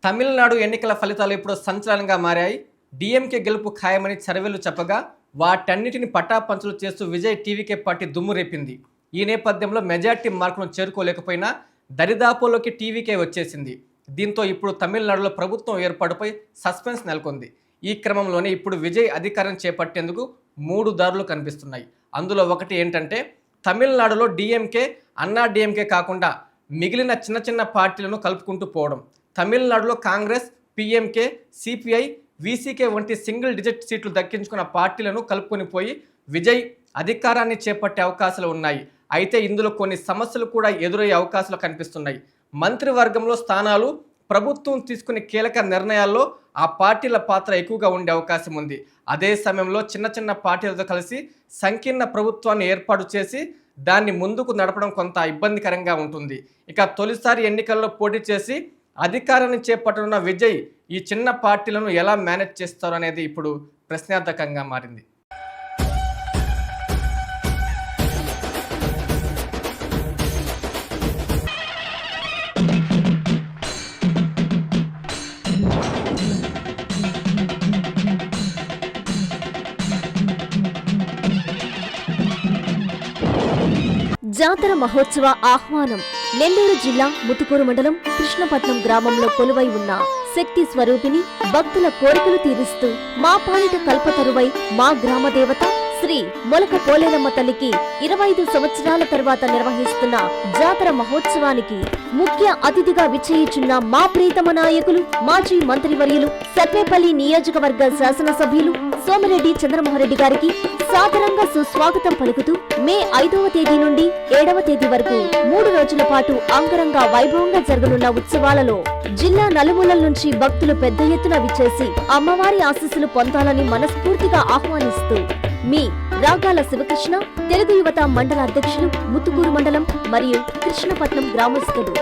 తమిళనాడు ఎన్నికల ఫలితాలు ఇప్పుడు సంచలనంగా మారాయి. డీఎంకే గెలుపు ఖాయమని సర్వేలు చెప్పగా వాటన్నిటిని పటాపంచలు చేస్తూ విజయ్ టీవీకే పార్టీ దుమ్ము రేపింది. ఈ నేపథ్యంలో మెజార్టీ మార్కును చేరుకోలేకపోయినా దరిదాపుల్లోకి టీవీకే వచ్చేసింది. దీంతో ఇప్పుడు తమిళనాడులో ప్రభుత్వం ఏర్పాటుపై సస్పెన్స్ నెలకొంది. ఈ క్రమంలోనే ఇప్పుడు విజయ్ అధికారం చేపట్టేందుకు 3 దారులు కనిపిస్తున్నాయి. అందులో ఒకటి ఏంటంటే తమిళనాడులో డీఎంకే, అన్నా డీఎంకే కాకుండా మిగిలిన చిన్న చిన్న పార్టీలను కలుపుకుంటూ పోవడం. తమిళనాడులో కాంగ్రెస్, పీఎంకే, సిపిఐ, వీసీకే వంటి సింగిల్ డిజిట్ సీట్లు దక్కించుకున్న పార్టీలను కలుపుకొని పోయి విజయ్ అధికారాన్ని చేపట్టే అవకాశాలు ఉన్నాయి. అయితే ఇందులో కొన్ని సమస్యలు కూడా ఎదురయ్యే అవకాశాలు కనిపిస్తున్నాయి. మంత్రివర్గంలో స్థానాలు, ప్రభుత్వం తీసుకునే కీలక నిర్ణయాల్లో ఆ పార్టీల పాత్ర ఎక్కువగా ఉండే అవకాశం ఉంది. అదే సమయంలో చిన్న చిన్న పార్టీలతో కలిసి సంకీర్ణ ప్రభుత్వాన్ని ఏర్పాటు చేసి దాన్ని ముందుకు నడపడం కొంత ఇబ్బందికరంగా ఉంటుంది. ఇక తొలిసారి ఎన్నికల్లో పోటీ చేసి అధికారాన్ని చేపట్టనున్న విజయ్ ఈ చిన్న పార్టీలను ఎలా మేనేజ్ చేస్తారు అనేది ఇప్పుడు ప్రశ్నార్థకంగా మారింది. జాతర మహోత్సవ ఆహ్వానం. నెల్లూరు జిల్లా ముతుకూరు మండలం కృష్ణపట్నం గ్రామంలో కొలువై ఉన్న శక్తి స్వరూపిణి భక్తుల కోరికలు తీరుస్తూ మా పాలిట కల్పతరువై మా గ్రామ దేవత శ్రీ మొలక పోలేరమ్మ తల్లికి 25 సంవత్సరాల తర్వాత నిర్వహిస్తున్న జాతర మహోత్సవానికి ముఖ్య అతిథిగా విచ్చేయుచున్న మా ప్రీతమ నాయకులు, మాజీ మంత్రివర్యులు, సర్వేపల్లి నియోజకవర్గ శాసనసభ్యులు సోమిరెడ్డి చంద్రమోహన్రెడ్డి గారికి సాదరంగా సుస్వాగతం పలుకుతూ మే 5వ తేదీ నుండి 7వ తేదీ వరకు 3 రోజుల పాటు అంగరంగ వైభవంగా జరగనున్న ఉత్సవాలలో జిల్లా నలుమూలల నుంచి భక్తులు పెద్ద ఎత్తున విచ్చేసి అమ్మవారి ఆశీస్సులు పొందాలని మనస్ఫూర్తిగా ఆహ్వానిస్తూ మీ రాగాల శివకృష్ణ, తెలుగు యువత మండల అధ్యక్షులు, ముతుకూరు మండలం మరియు కృష్ణపట్నం గ్రామస్తులు.